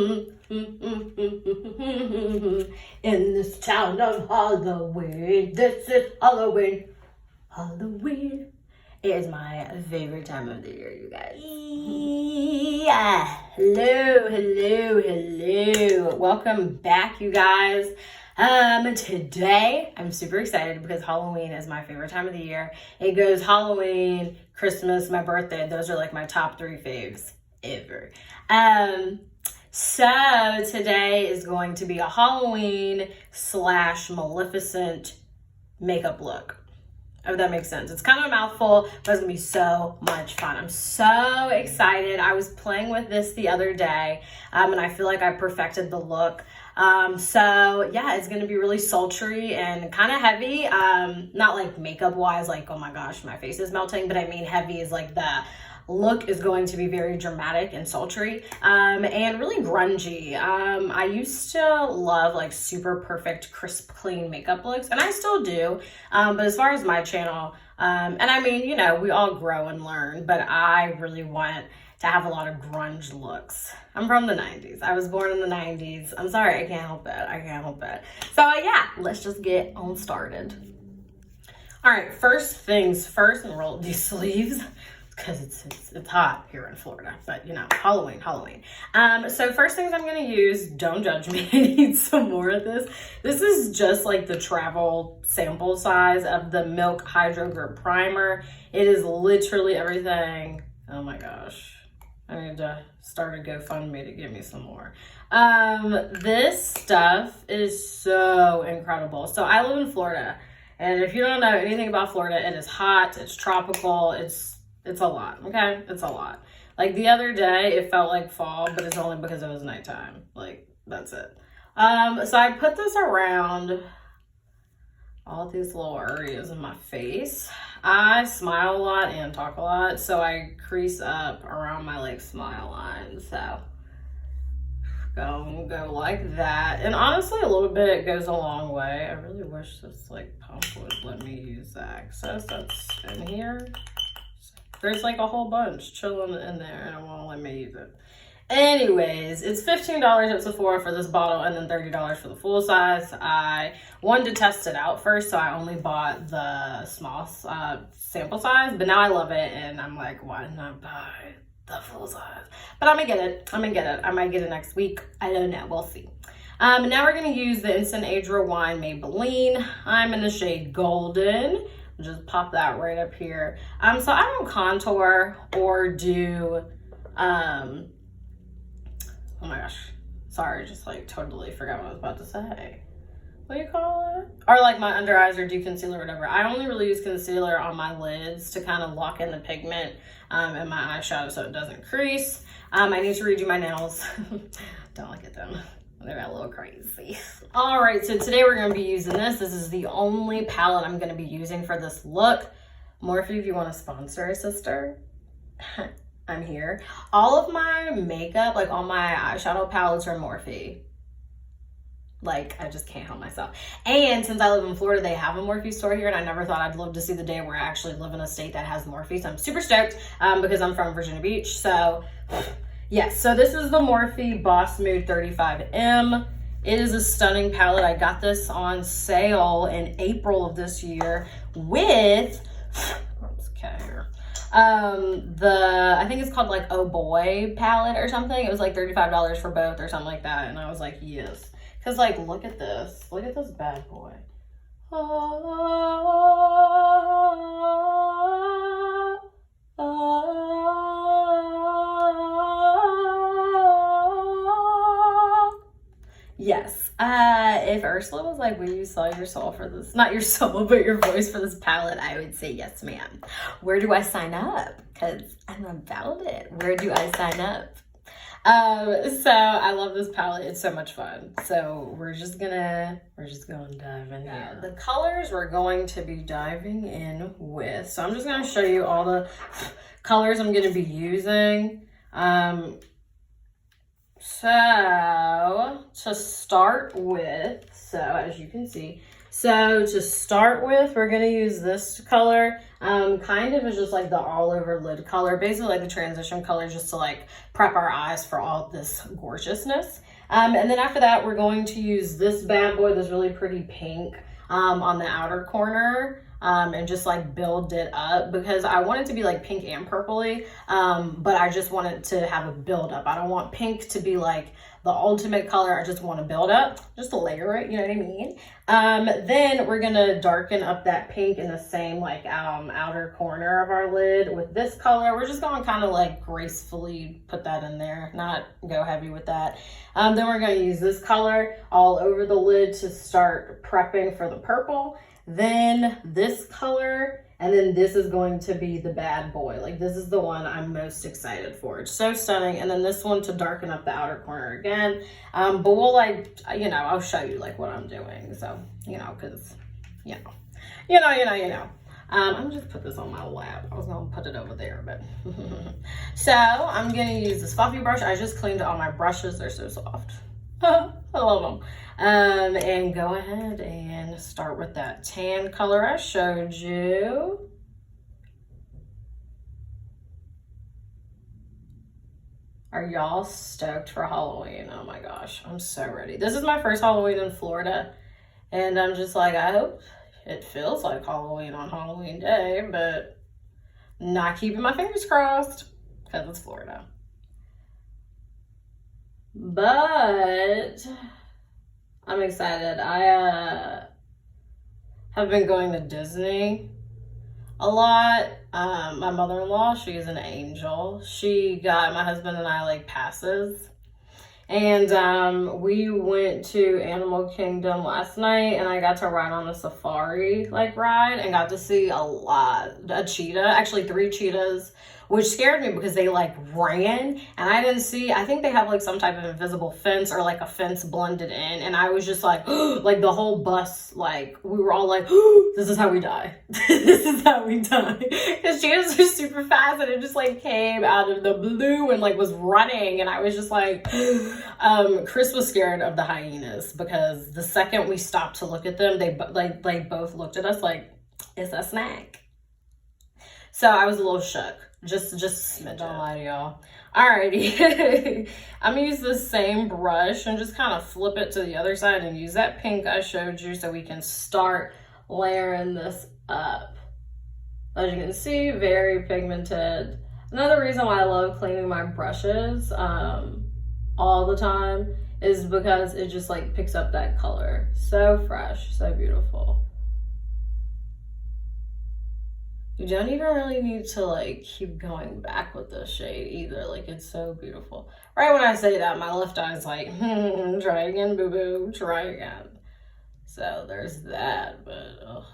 In this town of Halloween, this is Halloween. Halloween is my favorite time of the year, you guys. Yeah. Hello. Welcome back, you guys. Today I'm super excited because Halloween is my favorite time of the year. It goes Halloween, Christmas, my birthday. Those are like my top 3 faves ever. So today is going to be a Halloween / Maleficent makeup look. If that makes sense. It's kind of a mouthful, but it's gonna be so much fun. I'm so excited. I was playing with this the other day, and I feel like I perfected the look. So yeah, it's gonna be really sultry and kind of heavy. Not like makeup wise, like, oh my gosh, my face is melting, but I mean heavy is like the look is going to be very dramatic and sultry, and really grungy. I used to love like super perfect, crisp, clean makeup looks, and I still do. But as far as my channel, and I mean, you know, we all grow and learn, but I really want to have a lot of grunge looks. I'm from the 90s. I was born in the 90s. I'm sorry, I can't help it. So yeah, let's just get on started. All right, first things first, and roll up these sleeves because it's hot here in Florida, but you know, Halloween. So first things I'm gonna use, don't judge me, I need some more of this. This is just like the travel sample size of the Milk Hydro Grip Primer. It is literally everything. Oh my gosh. I need to start a GoFundMe to give me some more. This stuff is so incredible. So I live in Florida, and if you don't know anything about Florida, it is hot, it's tropical, it's a lot, okay? It's a lot. Like the other day, it felt like fall, but it's only because it was nighttime. Like, that's it. So I put this around all these little areas in my face. I smile a lot and talk a lot, so I crease up around my like smile line. So go like that. And honestly, a little bit goes a long way. I really wish this like pump would let me use the access that's in here. There's like a whole bunch chilling in there and it won't let me use it. Anyways, it's $15 at Sephora for this bottle and then $30 for the full size. I wanted to test it out first, so I only bought the small sample size, but now I love it and I'm like, why not buy the full size? But I'm gonna get it. I might get it next week. I don't know. We'll see. Now we're gonna use the Instant Age Rewind Maybelline. I'm in the shade Golden. Just pop that right up here. So I don't contour or do, oh my gosh, sorry, just like totally forgot what I was about to say. What do you call it? Or like my under eyes or do concealer or whatever. I only really use concealer on my lids to kind of lock in the pigment in my eyeshadow so it doesn't crease. I need to redo my nails. Don't look at them. They're a little crazy. All right, so today we're gonna be using this. This is the only palette I'm gonna be using for this look. Morphe, if you wanna sponsor a sister, I'm here. All of my makeup, like all my eyeshadow palettes are Morphe. Like, I just can't help myself. And since I live in Florida, they have a Morphe store here, and I never thought I'd live to see the day where I actually live in a state that has Morphe. So I'm super stoked because I'm from Virginia Beach, so yes, so this is the Morphe Boss Mood 35M. It is a stunning palette. I got this on sale in April of this year with, I think it's called like Oh Boy palette or something. It was like $35 for both or something like that. And I was like, yes. Because like, look at this bad boy. Yes. If Ursula was like, will you sell your soul for this? Not your soul, but your voice for this palette, I would say yes, ma'am. Where do I sign up? Because I'm about it. Where do I sign up? So I love this palette. It's so much fun. So we're just gonna dive in here. The colors we're going to be diving in with. So I'm just gonna show you all the colors I'm gonna be using. So to start with, so as you can see, So to start with, we're going to use this color. Kind of is just like the all over lid color, basically like the transition color, just to like prep our eyes for all this gorgeousness. And then after that, we're going to use this bad boy, this really pretty pink, on the outer corner. And just like build it up because I want it to be like pink and purpley, but I just want it to have a build up. I don't want pink to be like the ultimate color. I just want to build up, just to layer it, you know what I mean? Then we're gonna darken up that pink in the same like outer corner of our lid with this color. We're just gonna kind of like gracefully put that in there, not go heavy with that. Then we're gonna use this color all over the lid to start prepping for the purple. Then this color, and then this is going to be the bad boy. Like this is the one I'm most excited for. It's so stunning. And then this one to darken up the outer corner again. But we'll like, you know, I'll show you like what I'm doing. So, you know, cause you know. I'm gonna just put this on my lap. I was gonna put it over there, but. So I'm gonna use this fluffy brush. I just cleaned all my brushes. They're so soft. I love them. And go ahead and start with that tan color I showed you. Are y'all stoked for Halloween? Oh my gosh, I'm so ready. This is my first Halloween in Florida, and I'm just like, I hope it feels like Halloween on Halloween Day, but not keeping my fingers crossed because it's Florida. But I'm excited. I have been going to Disney a lot. My mother-in-law, she's an angel. She got my husband and I like passes. And we went to Animal Kingdom last night and I got to ride on a safari like ride and got to see a cheetah, actually 3 cheetahs, which scared me because they like ran and I didn't see, I think they have like some type of invisible fence or like a fence blended in. And I was just like, like the whole bus, like we were all like, this is how we die. This is how we die. Because cheetahs are super fast and it just like came out of the blue and like was running. And I was just like, Chris was scared of the hyenas because the second we stopped to look at them, they both looked at us like, it's a snack. So I was a little shook. Just a smidge. Don't lie to y'all. Alrighty. I'm gonna use the same brush and just kind of flip it to the other side and use that pink I showed you so we can start layering this up. As you can see, very pigmented. Another reason why I love cleaning my brushes all the time is because it just like picks up that color. So fresh, so beautiful. You don't even really need to like keep going back with this shade either. Like it's so beautiful. Right when I say that, my left eye is like, try again, boo-boo, try again. So there's that, but ugh.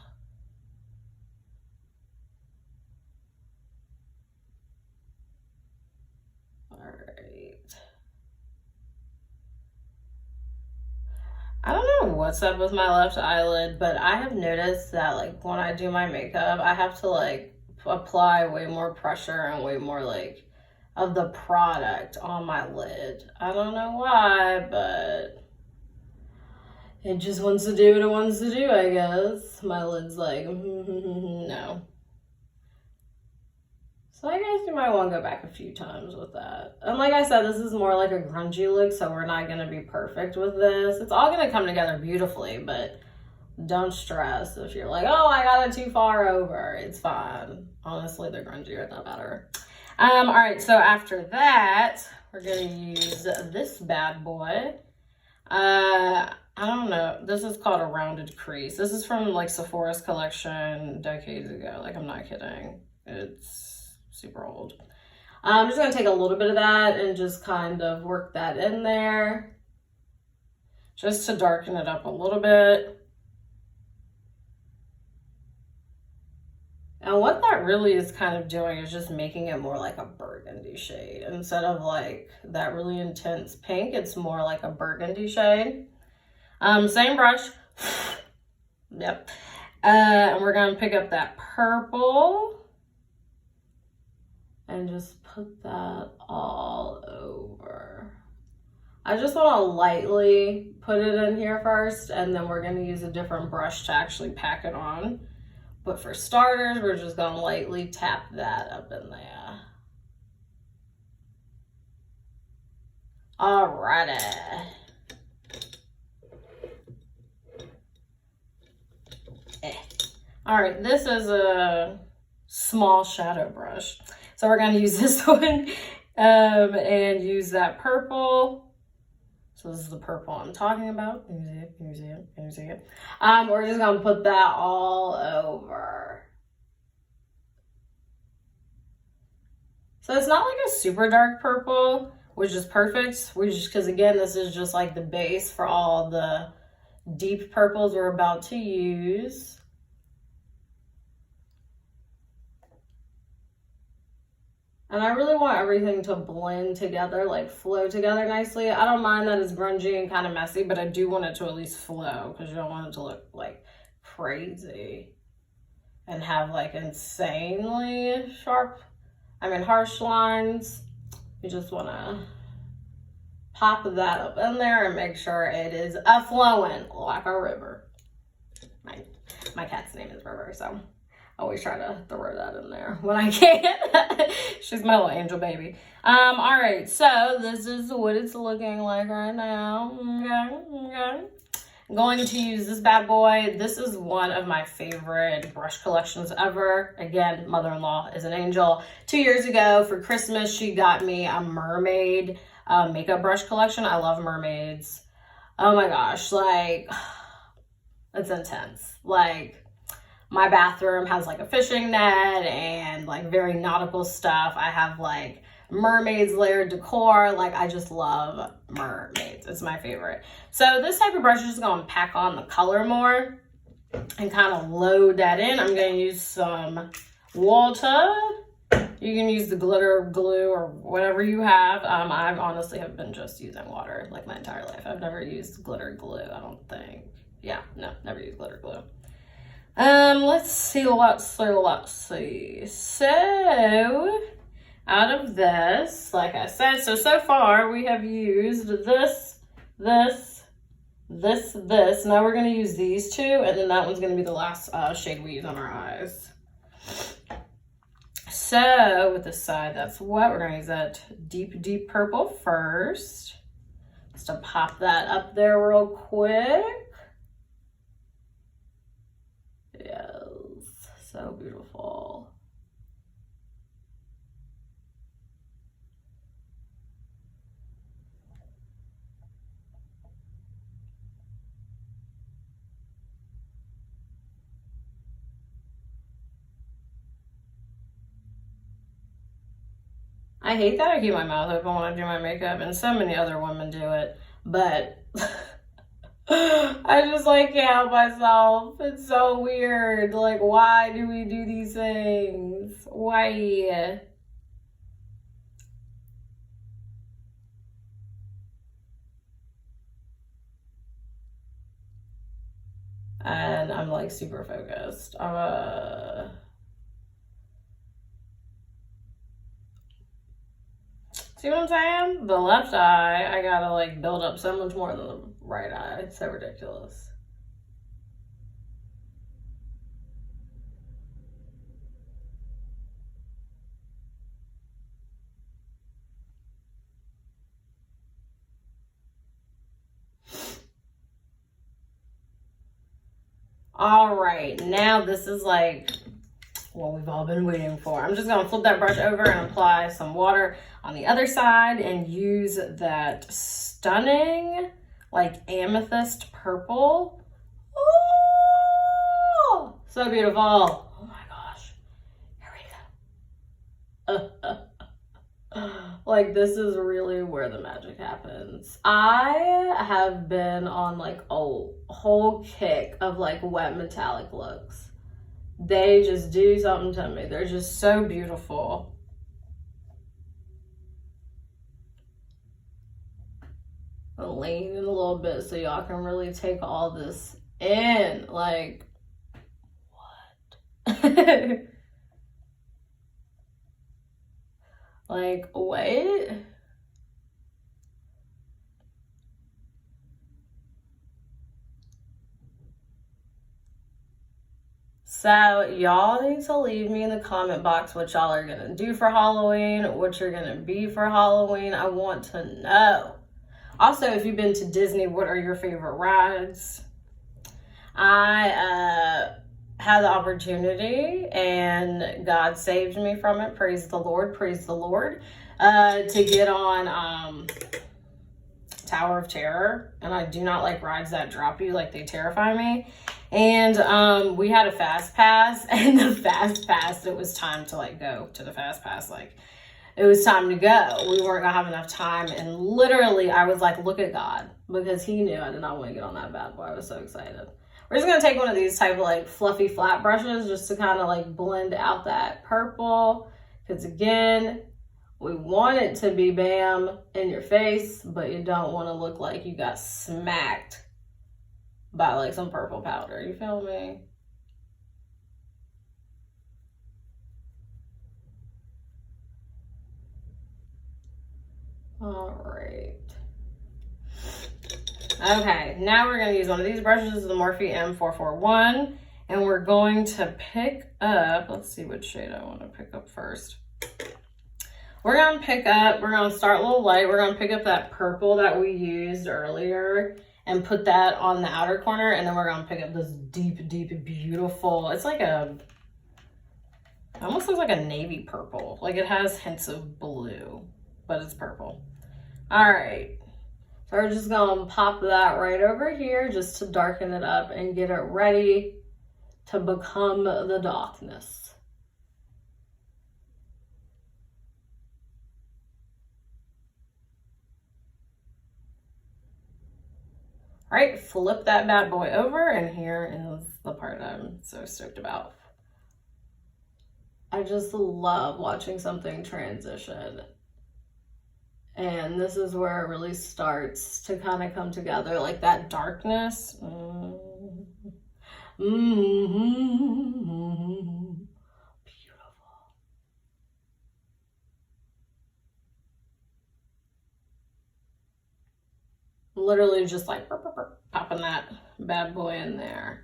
All right. I don't know what's up with my left eyelid, but I have noticed that like when I do my makeup, I have to like apply way more pressure and way more like of the product on my lid. I don't know why, but it just wants to do what it wants to do, I guess. My lid's like, no. So I guess you might want to go back a few times with that. And like I said, this is more like a grungy look, so we're not going to be perfect with this. It's all going to come together beautifully, but don't stress if you're like, oh, I got it too far over. It's fine. Honestly, the grungier, the better. All right, so after that, we're going to use this bad boy. I don't know. This is called a rounded crease. This is from like Sephora's collection decades ago. Like, I'm not kidding. It's super old. I'm just going to take a little bit of that and just kind of work that in there just to darken it up a little bit. And what that really is kind of doing is just making it more like a burgundy shade. Instead of like that really intense pink, it's more like a burgundy shade. Same brush. Yep. And we're going to pick up that purple and just put that all over. I just want to lightly put it in here first, and then we're going to use a different brush to actually pack it on. But for starters, we're just going to lightly tap that up in there. Alrighty. All right, this is a small shadow brush. So we're gonna use this one and use that purple. So this is the purple I'm talking about. Can you see it? We're just gonna put that all over. So it's not like a super dark purple, which is perfect. Because again, this is just like the base for all the deep purples we're about to use. And I really want everything to blend together, like flow together nicely. I don't mind that it's grungy and kind of messy, but I do want it to at least flow because you don't want it to look like crazy and have like insanely harsh lines. You just want to pop that up in there and make sure it is flowing like a river. My cat's name is River, so I always try to throw that in there when I can. She's my little angel baby. All right, so this is what it's looking like right now. Okay. I'm going to use this bad boy. This is one of my favorite brush collections ever. Again, mother-in-law is an angel. 2 years ago for Christmas, she got me a mermaid makeup brush collection. I love mermaids. Oh my gosh, like, it's intense. Like, my bathroom has like a fishing net and like very nautical stuff. I have like mermaids layered decor. Like, I just love mermaids. It's my favorite. So this type of brush is just going to pack on the color more and kind of load that in. I'm going to use some water. You can use the glitter glue or whatever you have. I honestly have been just using water like my entire life. I've never used glitter glue, I don't think. Yeah, no, never used glitter glue. Let's see. So, out of this, like I said, so far we have used this. Now we're going to use these two, and then that one's going to be the last shade we use on our eyes. So, with this side that's wet, we're going to use that deep purple first. Just to pop that up there real quick. Yes, so beautiful. I hate that I keep my mouth open when I do my makeup, and so many other women do it, but I just like can't help myself. It's so weird. Like, why do we do these things? Why? And I'm like super focused. See what I'm saying? The left eye, I gotta like build up so much more than the right eye. It's so ridiculous. All right, now this is like what we've all been waiting for. I'm just gonna flip that brush over and apply some water on the other side and use that stunning like amethyst purple. Oh, so beautiful. Oh my gosh, here we go. Like, this is really where the magic happens. I have been on like a whole kick of like wet metallic looks. They just do something to me. They're just so beautiful. I'll lean in a little bit so y'all can really take all this in. Like, what? Like, what? So y'all need to leave me in the comment box what y'all are gonna do for Halloween, what you're gonna be for Halloween. I want to know. Also, if you've been to Disney, what are your favorite rides? I had the opportunity and God saved me from it. Praise the Lord, to get on Tower of Terror. And I do not like rides that drop you, like they terrify me. And we had a fast pass, and the fast pass, it was time to like go to the fast pass. Like it was time to go. We weren't gonna have enough time. And literally I was like, look at God, because he knew I did not want to get on that bad boy. I was so excited. We're just going to take one of these type of like fluffy flat brushes just to kind of like blend out that purple. Because again, we want it to be bam in your face, but you don't want to look like you got smacked by like some purple powder. You feel me? All right. Okay, now we're going to use one of these brushes, the Morphe M441, and we're going to pick up, let's see what shade I want to pick up first. We're going to start a little light. We're going to pick up that purple that we used earlier and put that on the outer corner, and then we're going to pick up this deep, deep, beautiful, it's like it almost looks like a navy purple. Like it has hints of blue, but it's purple. All right. So we're just going to pop that right over here just to darken it up and get it ready to become the darkness. All right, flip that bad boy over, and here is the part I'm so stoked about. I just love watching something transition. And this is where it really starts to kind of come together, like that darkness. Beautiful. Literally just like popping that bad boy in there.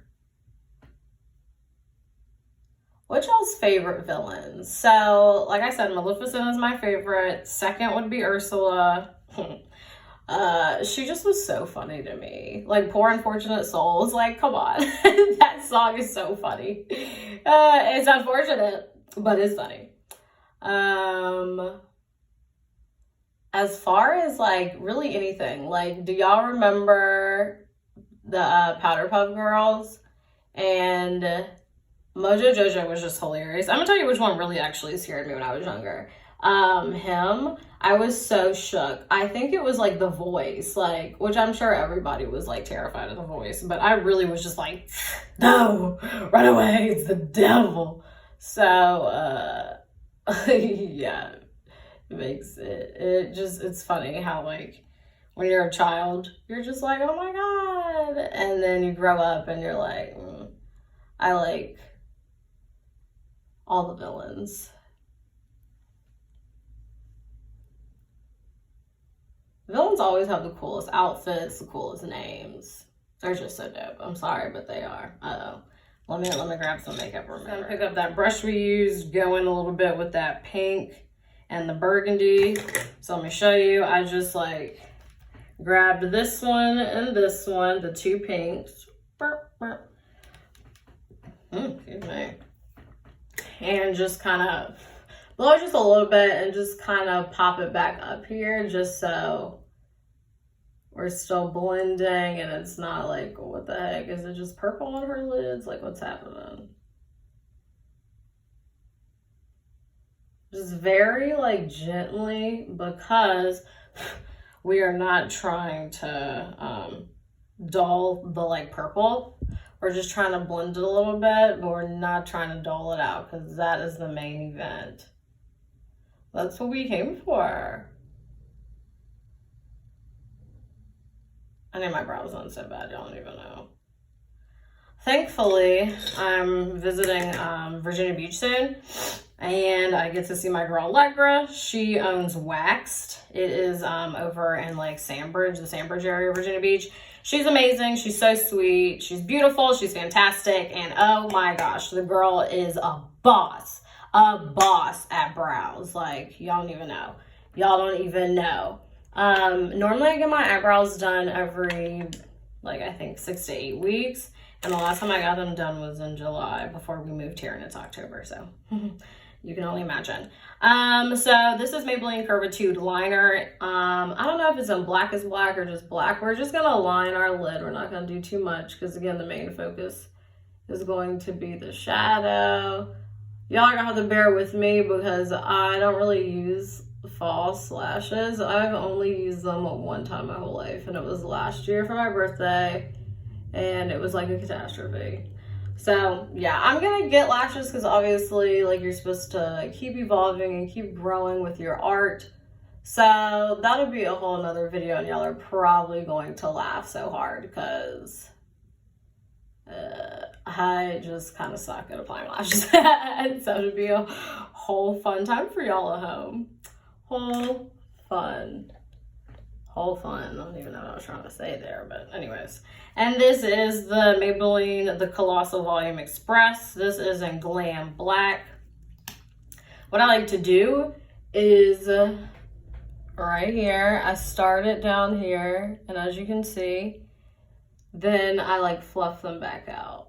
What's y'all's favorite villains? So, like I said, Maleficent is my favorite. Second would be Ursula. She just was so funny to me. Like, Poor Unfortunate Souls. Like, come on. That song is so funny. It's unfortunate, but it's funny. As far as, like, really anything. Like, do y'all remember the Powder Puff Girls? And Mojo Jojo was just hilarious. I'm gonna tell you which one really actually scared me when I was younger. Him, I was so shook. I think it was like the voice, like, which I'm sure everybody was like terrified of the voice, but I really was just like, no, run away, it's the devil. So, yeah, it makes it's funny how like when you're a child, you're just like, oh my God. And then you grow up and you're like, I like all the villains. Villains always have the coolest outfits, the coolest names. They're just so dope. I'm sorry, but they are. Let me grab some makeup. I'm gonna pick up that brush we used, go in a little bit with that pink and the burgundy. So let me show you. I just like grabbed this one and this one, the two pinks. Excuse me. And just kind of blow just a little bit and just kind of pop it back up here just so we're still blending and it's not like, what the heck? Is it just purple on her lids? Like, what's happening? Just very like gently, because we are not trying to dull the like purple. We're just trying to blend it a little bit, but we're not trying to dull it out because that is the main event. That's what we came for. I need my brows on so bad, y'all don't even know. Thankfully, I'm visiting Virginia Beach soon, And I get to see my girl Allegra. She owns Waxed. It is over in like Sandbridge, the Sandbridge area, Virginia Beach. She's amazing. She's so sweet. She's beautiful. She's fantastic. And oh my gosh, the girl is a boss. A boss at brows. Like, y'all don't even know. Y'all don't even know. Normally I get my eyebrows done every, like, I think 6 to 8 weeks. And the last time I got them done was in July before we moved here, and it's October, so you can only imagine. So this is Maybelline Curvitude liner. I don't know if it's in black is black or just black. We're just gonna line our lid. We're not gonna do too much because again, the main focus is going to be the shadow. Y'all are gonna have to bear with me because I don't really use false lashes. I've only used them one time my whole life, and it was last year for my birthday, and it was like a catastrophe. So yeah, I'm gonna get lashes because obviously, like, you're supposed to keep evolving and keep growing with your art. So that'll be a whole nother video, and y'all are probably going to laugh so hard because I just kind of suck at applying lashes. So it'll be a whole fun time for y'all at home. Whole fun. I don't even know what I was trying to say there, but anyways. And this is the Maybelline, the Colossal Volume Express. This is in Glam Black. What I like to do is right here, I start it down here, and as you can see, then I like fluff them back out.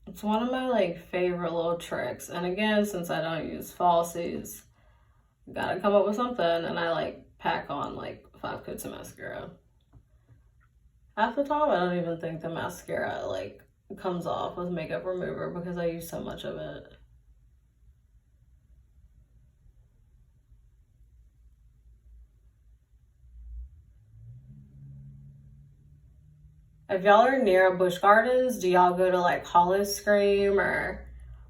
It's one of my like favorite little tricks. And again, since I don't use falsies, gotta come up with something, and I like pack on like 5 coats of mascara. Half the time I don't even think the mascara like comes off with makeup remover because I use so much of it. If y'all are near Busch Gardens, do y'all go to like Hollow Scream, or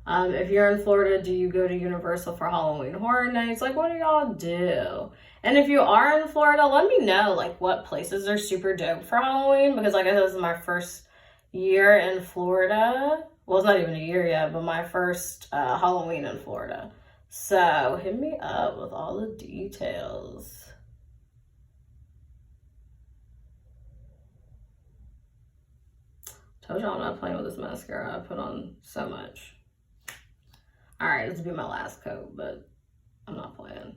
if you're in Florida, do you go to Universal for Halloween Horror Nights? Like, what do y'all do? And if you are in Florida, let me know like what places are super dope for Halloween, because like I said, this is my first year in Florida. Well, it's not even a year yet, but my first Halloween in Florida. So hit me up with all the details. Told y'all I'm not playing with this mascara. I put on so much. All right, this will be my last coat, but I'm not playing.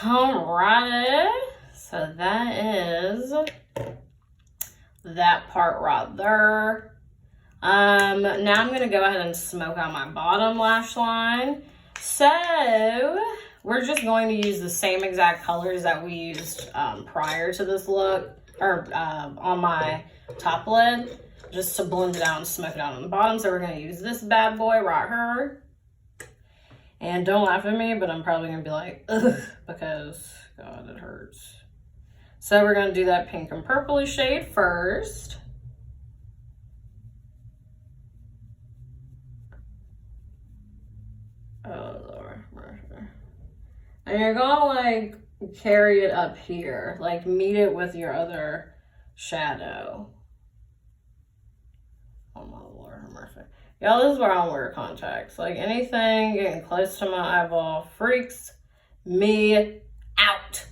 Alrighty, so that is that part right there. Now I'm gonna go ahead and smoke out my bottom lash line. So we're just going to use the same exact colors that we used prior to this look, or on my top lid, just to blend it out and smoke it out on the bottom. So we're gonna use this bad boy right here. And don't laugh at me, but I'm probably gonna be like, ugh, because God, it hurts. So we're gonna do that pink and purpley shade first. Oh Lord, and you're gonna like carry it up here, like meet it with your other shadow. Oh my Lord, mercy. Y'all, this is where I don't wear contacts. Like, anything getting close to my eyeball freaks me out.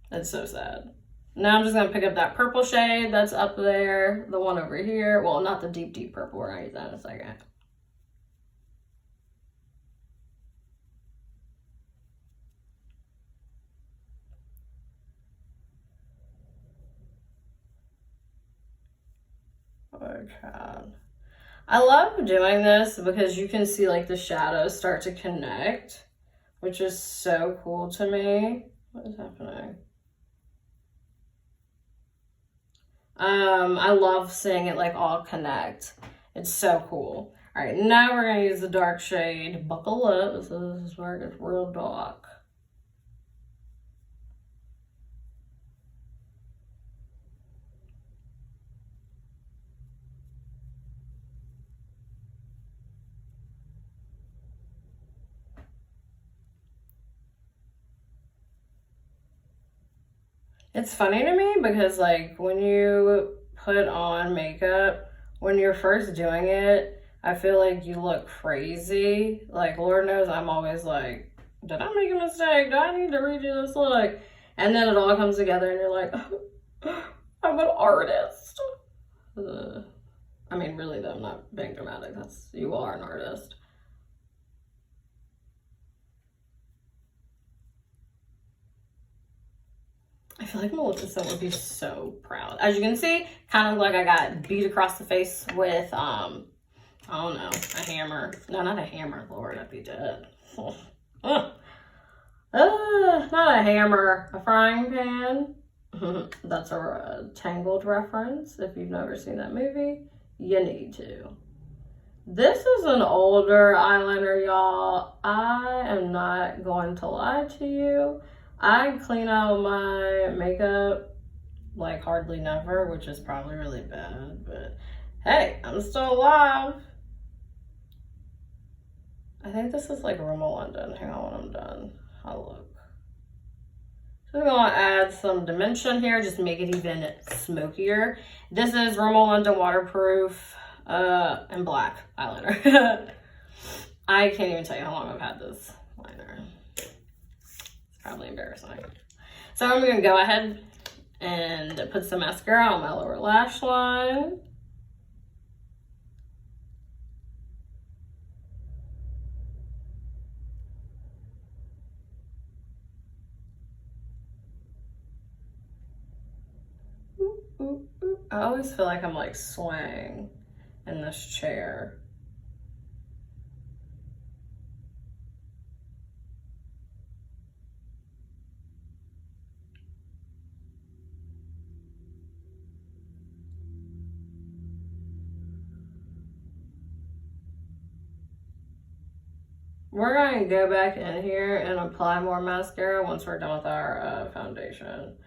That's so sad. Now I'm just gonna pick up that purple shade that's up there, the one over here. Well, not the deep, deep purple. We're gonna use that in a second. Oh God. I love doing this because you can see like the shadows start to connect, which is so cool to me. What is happening? I love seeing it like all connect. It's so cool. All right, now we're gonna use the dark shade. Buckle up. This is where it gets real dark. It's funny to me because like when you put on makeup, when you're first doing it, I feel like you look crazy. Like Lord knows I'm always like, did I make a mistake? Do I need to redo this look? And then it all comes together and you're like, I'm an artist. I mean, really though, I'm not being dramatic. You are an artist. I feel like Maleficent would be so proud. As you can see, kind of like I got beat across the face with, I don't know, a hammer. No, not a hammer. Lord, I'd be dead. Not a hammer, a frying pan. That's a Tangled reference. If you've never seen that movie, you need to. This is an older eyeliner, y'all. I am not going to lie to you. I clean out my makeup like hardly never, which is probably really bad, but hey, I'm still alive. I think this is like Rimmel London. Hang on when I'm done. I'll look. So I'm gonna add some dimension here, just make it even smokier. This is Rimmel London Waterproof and black eyeliner. I can't even tell you how long I've had this liner. Probably embarrassing. So I'm gonna go ahead and put some mascara on my lower lash line. Ooh, ooh, ooh. I always feel like I'm like swaying in this chair. We're going to go back in here and apply more mascara once we're done with our foundation.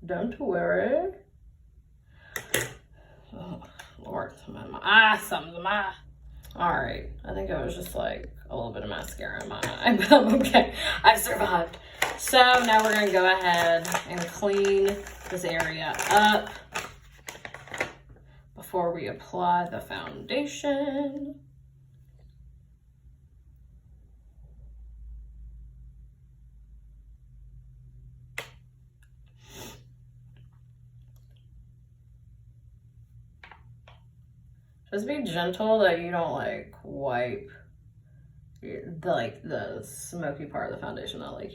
Don't worry. Oh, Lord, my eye, something's in my eye. All right, I think it was just like a little bit of mascara in my eye, but I'm okay. I survived. So now we're going to go ahead and clean this area up before we apply the foundation. Just be gentle that you don't like wipe the smoky part of the foundation that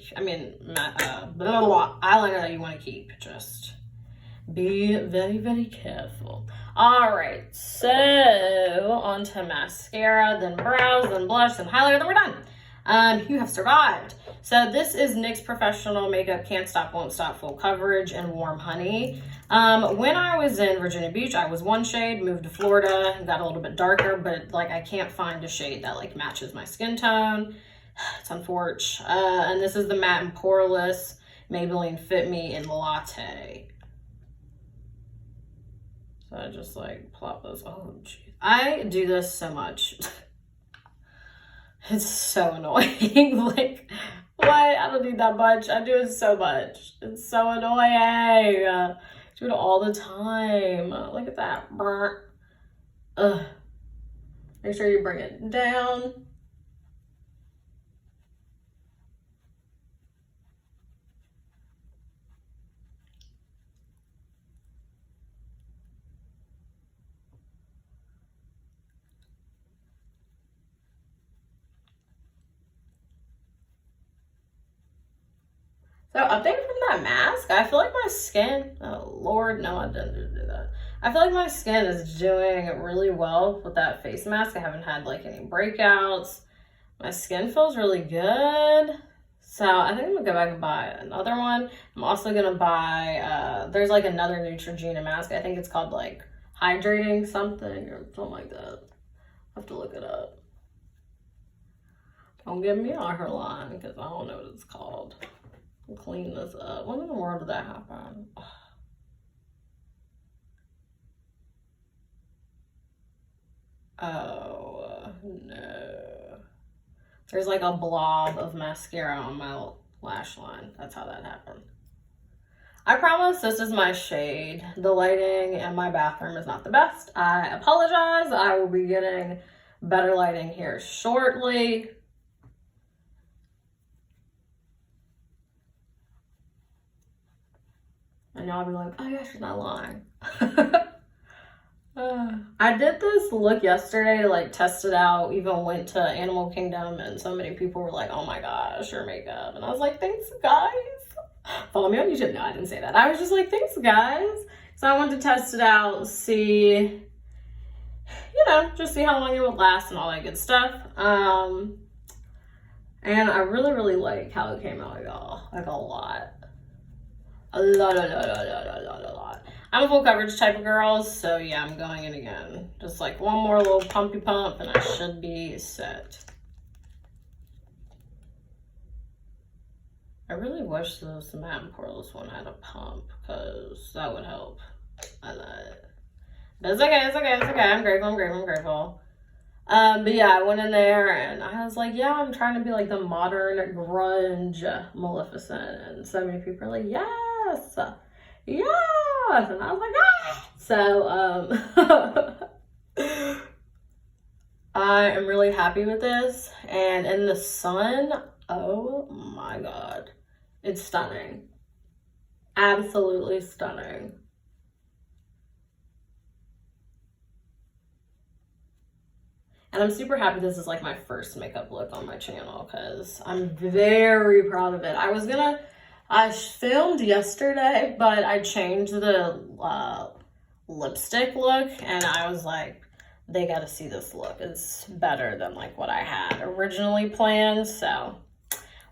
eyeliner that you want to keep. Just be very, very careful. All right, so onto mascara, then brows, then blush, then highlighter, then we're done. You have survived. So this is NYX Professional Makeup Can't Stop, Won't Stop Full Coverage and Warm Honey. When I was in Virginia Beach, I was one shade, moved to Florida, got a little bit darker, but like I can't find a shade that like matches my skin tone. It's unfortunate. And this is the Matte and Poreless Maybelline Fit Me in Latte. So I just like plop those. Oh, geez. I do this so much. It's so annoying. Like, why? I don't need that much. I do it so much. It's so annoying. Do it all the time. Look at that. Ugh. Make sure you bring it down. So update from that mask, I feel like my skin, oh Lord, no, I didn't do that. I feel like my skin is doing really well with that face mask. I haven't had like any breakouts. My skin feels really good. So I think I'm gonna go back and buy another one. I'm also gonna buy, there's like another Neutrogena mask. I think it's called like hydrating something or something like that. I have to look it up. Don't get me on her line because I don't know what it's called. Clean this up. When in the world did that happen? Oh, no. There's like a blob of mascara on my lash line. That's how that happened. I promise this is my shade. The lighting in my bathroom is not the best. I apologize. I will be getting better lighting here shortly. And y'all be like, oh yeah, she's not lying. I did this look yesterday, like test it out, even went to Animal Kingdom, and so many people were like, oh my gosh, your makeup. And I was like, thanks guys. Follow me on YouTube. No, I didn't say that. I was just like, thanks guys. So I wanted to test it out, see, you know, just see how long it would last and all that good stuff. And I really like how it came out, y'all. Like a lot. A lot. I'm a full coverage type of girl, so yeah, I'm going in again. Just like one more little pumpy pump and I should be set. I really wish this matte and poreless one had a pump, because that would help. I love it. But it's okay. I'm grateful. But yeah, I went in there and I was like, yeah, I'm trying to be like the modern grunge Maleficent. And so many people are like, yes. And I was like, ah. So, I am really happy with this. And in the sun, oh my God, it's stunning. Absolutely stunning. And I'm super happy this is like my first makeup look on my channel, because I'm very proud of it. I filmed yesterday, but I changed the lipstick look, and I was like, they got to see this look. It's better than like what I had originally planned. So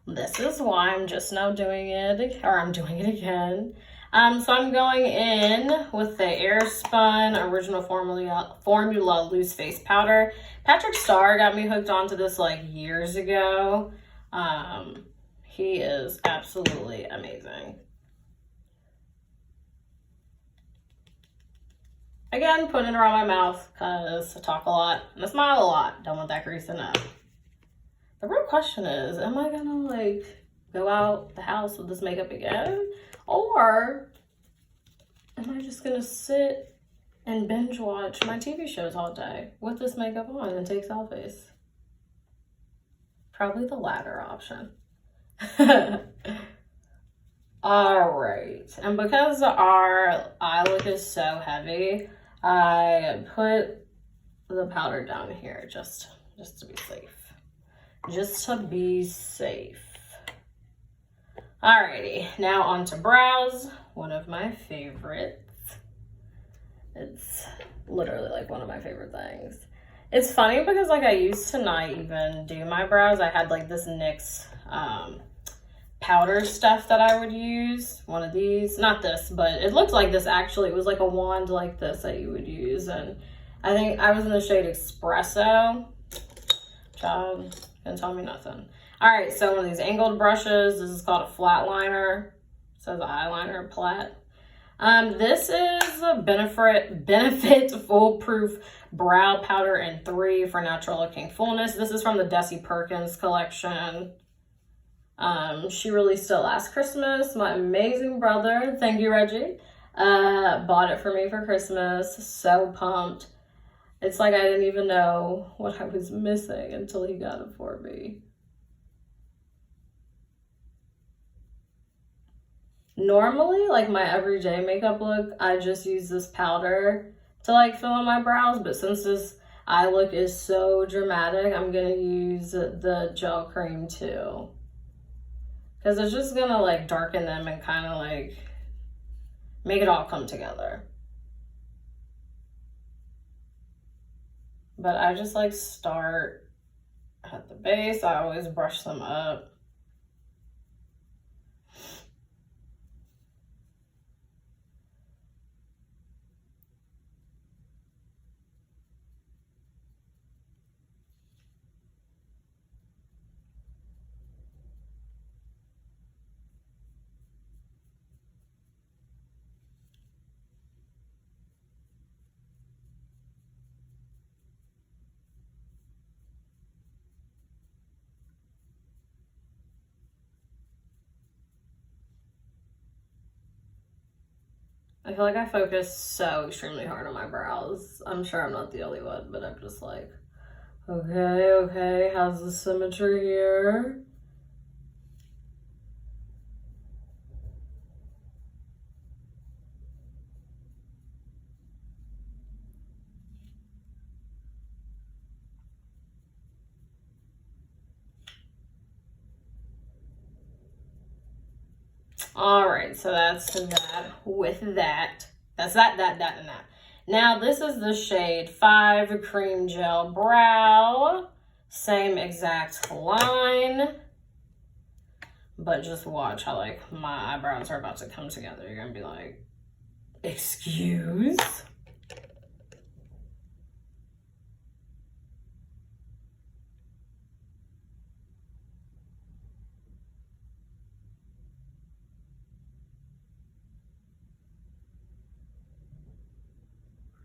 this is why I'm just now doing it, or I'm doing it again. So I'm going in with the Airspun Original Formula Loose Face Powder. Patrick Starr got me hooked onto this like years ago. He is absolutely amazing. Again, putting it around my mouth because I talk a lot and I smile a lot. Don't want that grease enough. The real question is, am I gonna like go out the house with this makeup again? Or am I just gonna sit and binge watch my TV shows all day with this makeup on and take selfies? Probably the latter option. All right, and because our eye look is so heavy, I put the powder down here just to be safe. Just to be safe. Alrighty, now on to brows, one of my favorites. It's literally like one of my favorite things. It's funny because like I used to not even do my brows. I had like this NYX powder stuff that I would use. One of these, not this, but it looked like this actually. It was like a wand like this that you would use. And I think I was in the shade Espresso. Child, didn't tell me nothing. All right, so one of these angled brushes. This is called a flat liner. It says eyeliner plat. This is a Benefit Foolproof Brow Powder in 3 for natural looking fullness. This is from the Desi Perkins collection. She released it last Christmas. My amazing brother, thank you Reggie, bought it for me for Christmas. So pumped. It's like I didn't even know what I was missing until he got it for me. Normally, like my everyday makeup look, I just use this powder to like fill in my brows, but since this eye look is so dramatic, I'm gonna use the gel cream too. Because it's just gonna like darken them and kind of like make it all come together. But I just like start at the base. I always brush them up. I feel like I focus so extremely hard on my brows. I'm sure I'm not the only one, but I'm just like, okay, how's the symmetry here? All right, so that's that with that. That's that, and that. Now, this is the shade 5 Cream Gel Brow. Same exact line. But just watch how, like, my eyebrows are about to come together. You're going to be like, excuse?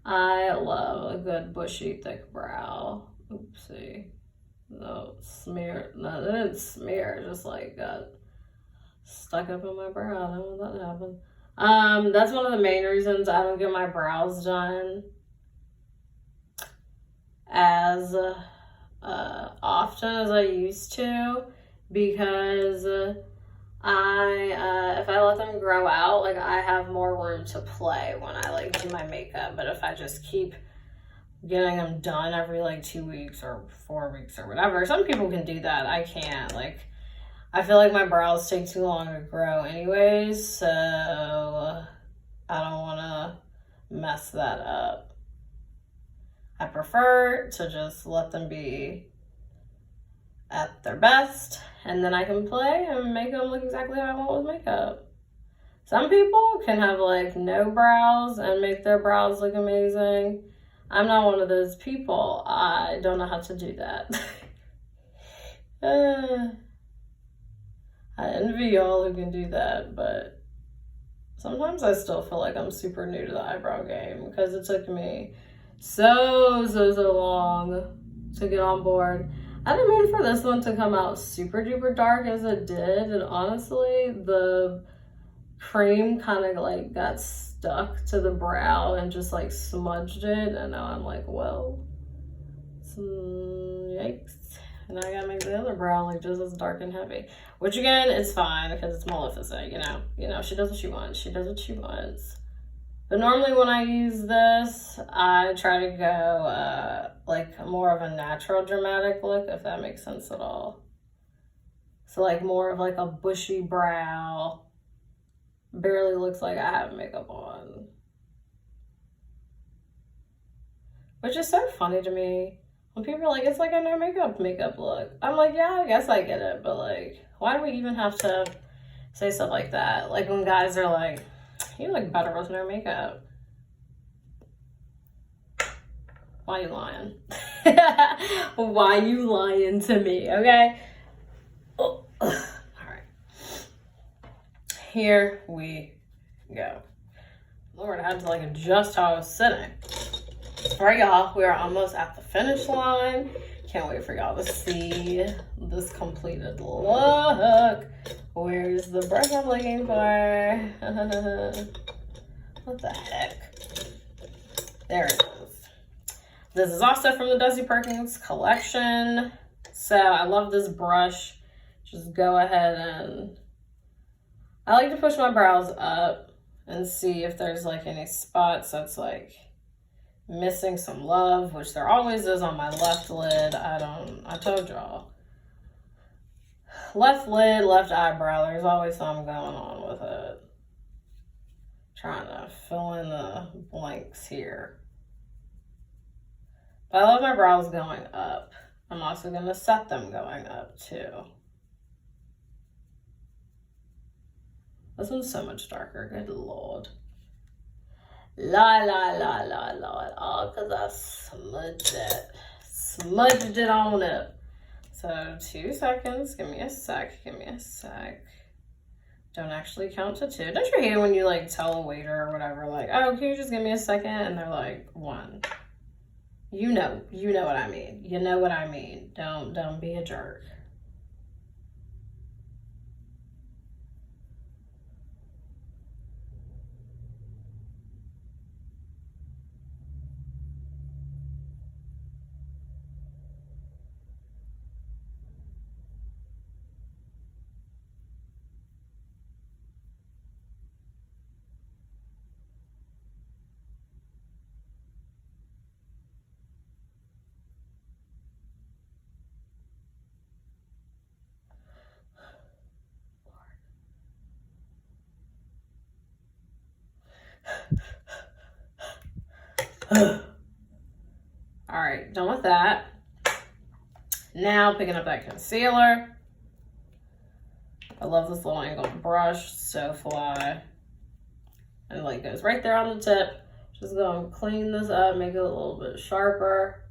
I love a good bushy thick brow. Oopsie. No, smear. No, it didn't smear. Just like got stuck up in my brow. I don't want that to happen. That's one of the main reasons I don't get my brows done as often as I used to, because if I let them grow out, like, I have more room to play when I like do my makeup. But if I just keep getting them done every like 2 weeks or 4 weeks or whatever, some people can do that. I can't. Like, I feel like my brows take too long to grow anyways, so I don't want to mess that up. I prefer to just let them be at their best, and then I can play and make them look exactly how I want with makeup. Some people can have like no brows and make their brows look amazing. I'm not one of those people. I don't know how to do that. I envy y'all who can do that, but sometimes I still feel like I'm super new to the eyebrow game, because it took me so long to get on board. I didn't mean for this one to come out super duper dark as it did, and honestly, the cream kind of like got stuck to the brow and just like smudged it, and now I'm like, well, yikes. And I gotta make the other brow like just as dark and heavy, which again is fine because it's Maleficent, you know, she does what she wants. But normally when I use this, I try to go like more of a natural dramatic look, if that makes sense at all. So like more of like a bushy brow. Barely looks like I have makeup on. Which is so funny to me. When people are like, it's like a no makeup look. I'm like, yeah, I guess I get it. But like, why do we even have to say stuff like that? Like when guys are like, you look better with no makeup. Why you lying? Why you lying to me, okay? Oh. All right. Here we go. Lord, I had to like adjust how I was sitting. All right, y'all, we are almost at the finish line. Can't wait for y'all to see this completed look. Where's the brush I'm looking for? What the heck? There it is. This is also from the Desi Perkins collection. So I love this brush. Just go ahead and I like to push my brows up and see if there's like any spots that's like missing some love, which there always is on my left lid. I told y'all. Left lid, left eyebrow, there's always something going on with it. Trying to fill in the blanks here. But I love my brows going up. I'm also going to set them going up too. This one's so much darker, good lord. Lord. All because I smudged it on up. So 2 seconds, give me a sec. Don't actually count to 2. Don't you hate it when you like tell a waiter or whatever, like, oh, can you just give me a second? And they're like, 1. You know what I mean. You know what I mean. Don't be a jerk. All right, done with that. Now picking up that concealer. I love this little angled brush, so fly. And like goes right there on the tip. Just gonna clean this up, make it a little bit sharper.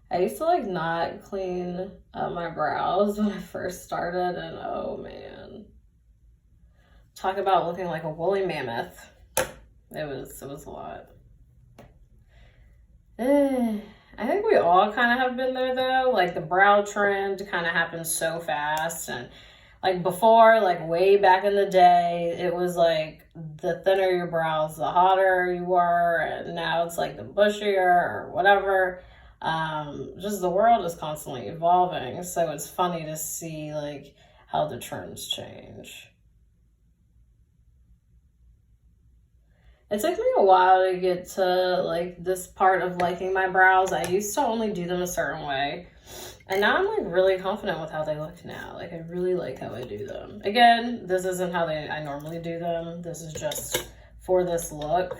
I used to like not clean up my brows when I first started, and oh man. Talk about looking like a woolly mammoth. It was a lot. I think we all kind of have been there though. Like the brow trend kind of happened so fast, and like before, like way back in the day, it was like the thinner your brows, the hotter you were, and now it's like the bushier or whatever. Just the world is constantly evolving, so it's funny to see like how the trends change. It took me a while to get to like this part of liking my brows. I used to only do them a certain way, and now I'm like really confident with how they look now. Like I really like how I do them. Again, this isn't how I normally do them. This is just for this look.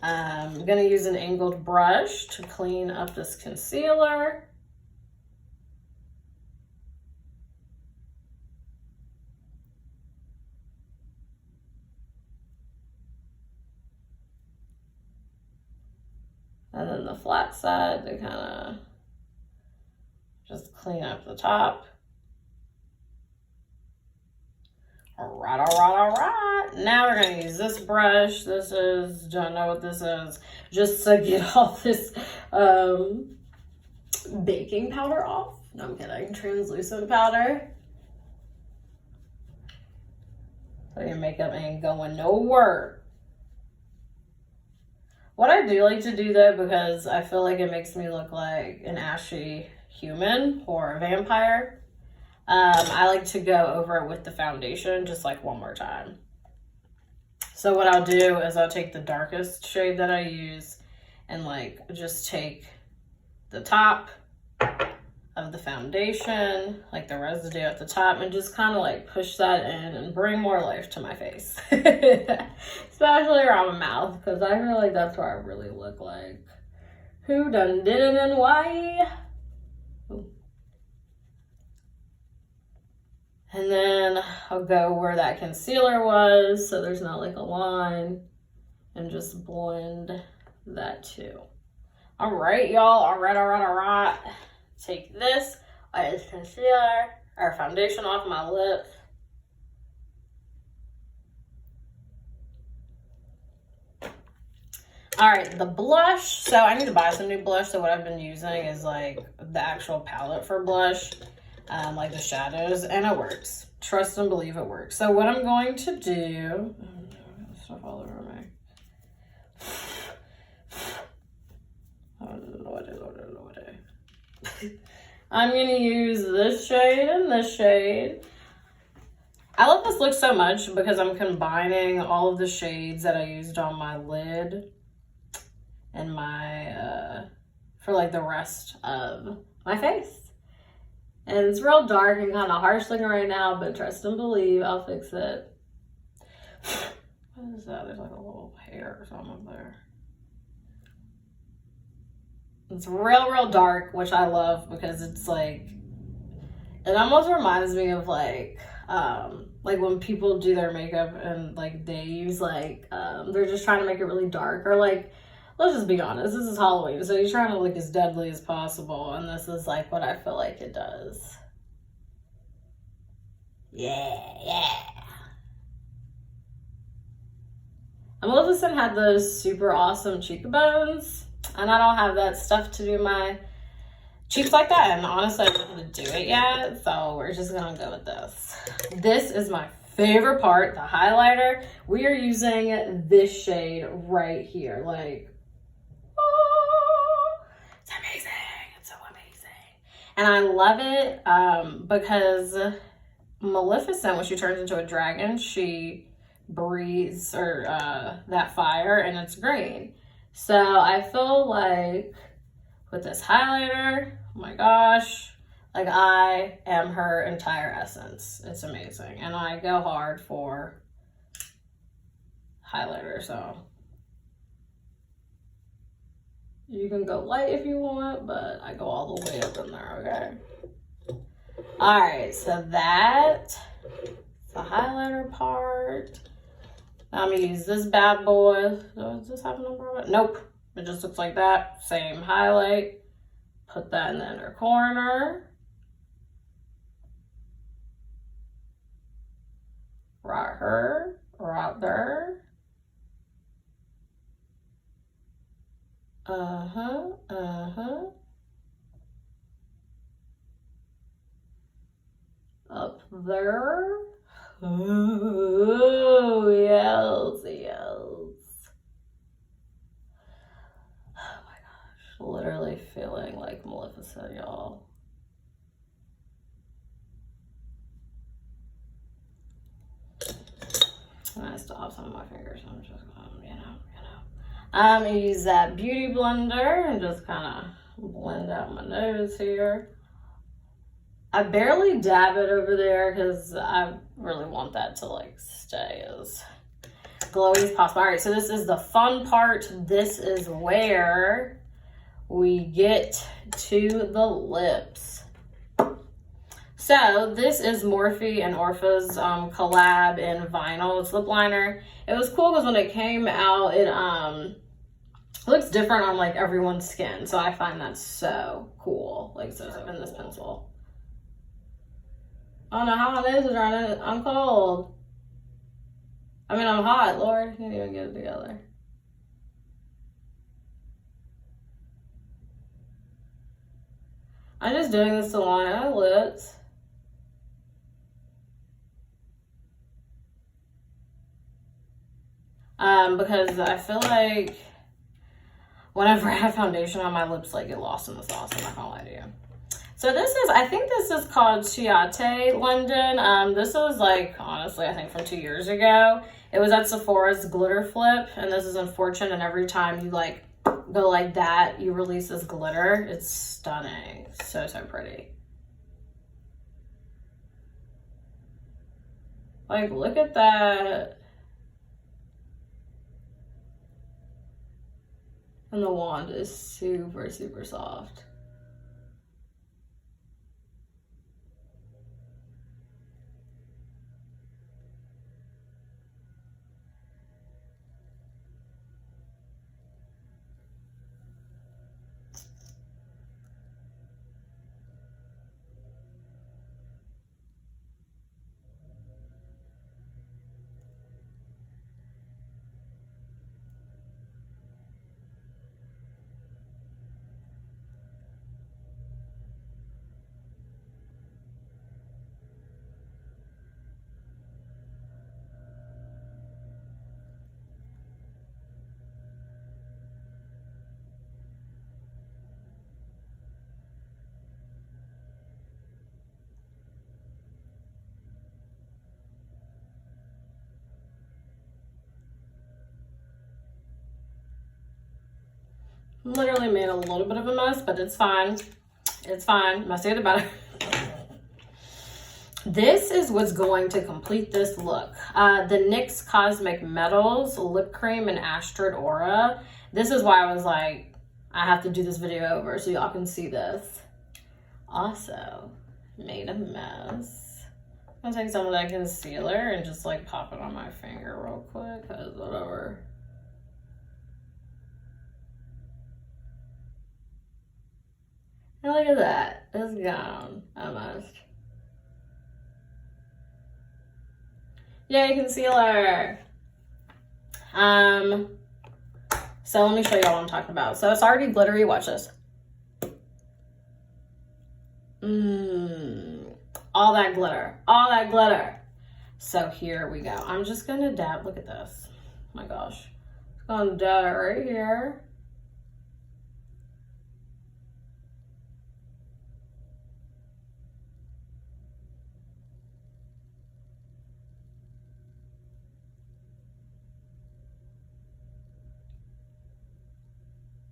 I'm gonna use an angled brush to clean up this concealer. And then the flat side to kind of just clean up the top. All right. Now we're gonna use this brush. Don't know what this is, just to get all this baking powder off. No, I'm kidding, translucent powder. So your makeup ain't going nowhere. What I do like to do though, because I feel like it makes me look like an ashy human or a vampire, I like to go over it with the foundation just like one more time. So what I'll do is I'll take the darkest shade that I use and like just take the top of the foundation, like the residue at the top, and just kind of like push that in and bring more life to my face. Especially around my mouth, because I feel like that's where I really look like who done did it and why. Ooh. And then I'll go where that concealer was, so there's not like a line, and just blend that too. All right, y'all. All right. Take this as concealer or foundation off my lips. All right, the blush. So I need to buy some new blush. So what I've been using is like the actual palette for blush, like the shadows, and it works. Trust and believe it works. So what I'm going to do, stuff all over me. I'm gonna use this shade and this shade. I love this look so much because I'm combining all of the shades that I used on my lid and my, for like the rest of my face. And it's real dark and kind of harsh looking right now, but trust and believe, I'll fix it. What is that? There's like a little hair or something up there. It's real dark, which I love because it's like, it almost reminds me of like when people do their makeup and like they use like, they're just trying to make it really dark, or like, let's just be honest, this is Halloween, so you're trying to look as deadly as possible, and this is like what I feel like it does. Yeah. And Maleficent had those super awesome cheekbones, and I don't have that stuff to do my cheeks like that, and honestly I don't know how to do it yet, so we're just gonna go with this. This is my favorite part, the highlighter. We are using this shade right here, like, oh, it's amazing, it's so amazing. And I love it because Maleficent, when she turns into a dragon, she breathes that fire, and it's green. So I feel like with this highlighter, oh my gosh, Like, I am her entire essence. It's amazing. And I go hard for highlighter, so you can go light if you want, but I go all the way up in there, okay? All right, so that's the highlighter part. Now I'm gonna use this bad boy. Does this have a number on it? Nope. It just looks like that. Same highlight. Put that in the inner corner. Right there. Up there. Oh, yes, yes. Oh my gosh, literally feeling like Maleficent, y'all. And I still have some of my fingers, so I'm just gonna, I'm gonna use that beauty blender and just kind of blend out my nose here. I barely dab it over there because I really want that to like stay as glowy as possible. All right, so this is the fun part. This is where we get to the lips. So this is Morphe and Orfa's collab in vinyl. It's lip liner. It was cool because when it came out, it looks different on like everyone's skin. So I find that so cool. Like, so in this pencil. Oh no, how my nose is running. I'm cold. I mean, I'm hot. Lord, I can't even get it together. I'm just doing this to line my lips. Because I feel like whenever I have foundation on, my lips like get lost in the sauce. I'm not gonna lie to you. So this is, I think this is called Ciate London. This is like, honestly, I think from 2 years ago. It was at Sephora's glitter flip, and this is in Fortune, and every time you like go like that, you release this glitter. It's stunning. So, so pretty. Like, look at that. And the wand is super, super soft. Literally made a little bit of a mess, but it's fine. It's fine. Messier the better. This is what's going to complete this look. The NYX Cosmic Metals Lip Cream in Asteroid Aura. This is why I was like, I have to do this video over so y'all can see this. Also, made a mess. I'm gonna take some of that concealer and just like pop it on my finger real quick, because whatever. And look at that. It's gone almost. Yay, concealer. So let me show y'all what I'm talking about. So it's already glittery. Watch this. All that glitter. All that glitter. So here we go. I'm just gonna dab. Look at this. Oh my gosh. I'm gonna dab it right here.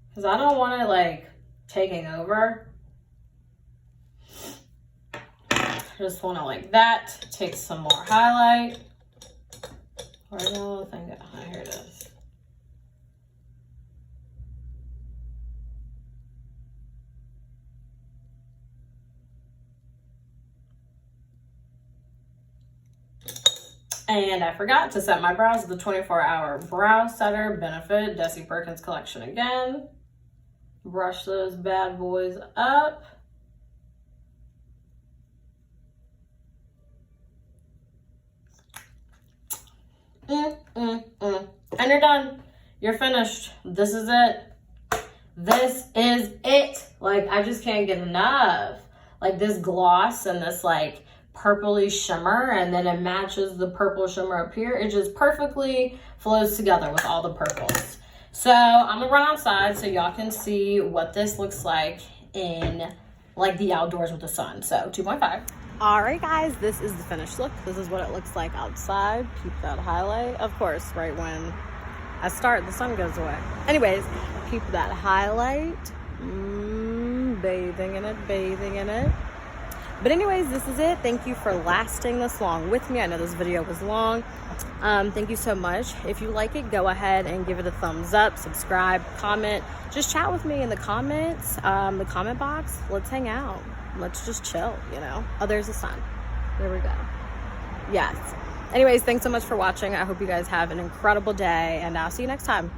Because I don't want it like taking over. Just want to like that. Take some more highlight. Where did the little thing go? Oh, here it is. And I forgot to set my brows with the 24-hour brow setter. Benefit Desi Perkins collection again. Brush those bad boys up. And you're done. You're finished. This is it. This is it. Like, I just can't get enough. Like, this gloss and this like purpley shimmer, and then it matches the purple shimmer up here. It just perfectly flows together with all the purples. So I'm gonna run outside so y'all can see what this looks like in like the outdoors with the sun. So 2.5. All right, guys, this is the finished look. This is what it looks like outside. Peep that highlight. Of course, right when I start, the sun goes away. Anyways, peep that highlight. Bathing in it, bathing in it. But anyways, this is it. Thank you for lasting this long with me. I know this video was long. Thank you so much. If you like it, go ahead and give it a thumbs up, subscribe, comment. Just chat with me in the comments, the comment box. Let's hang out. Let's just chill, you know. Oh, there's the sun. There we go. Yes. Anyways, thanks so much for watching. I hope you guys have an incredible day, and I'll see you next time.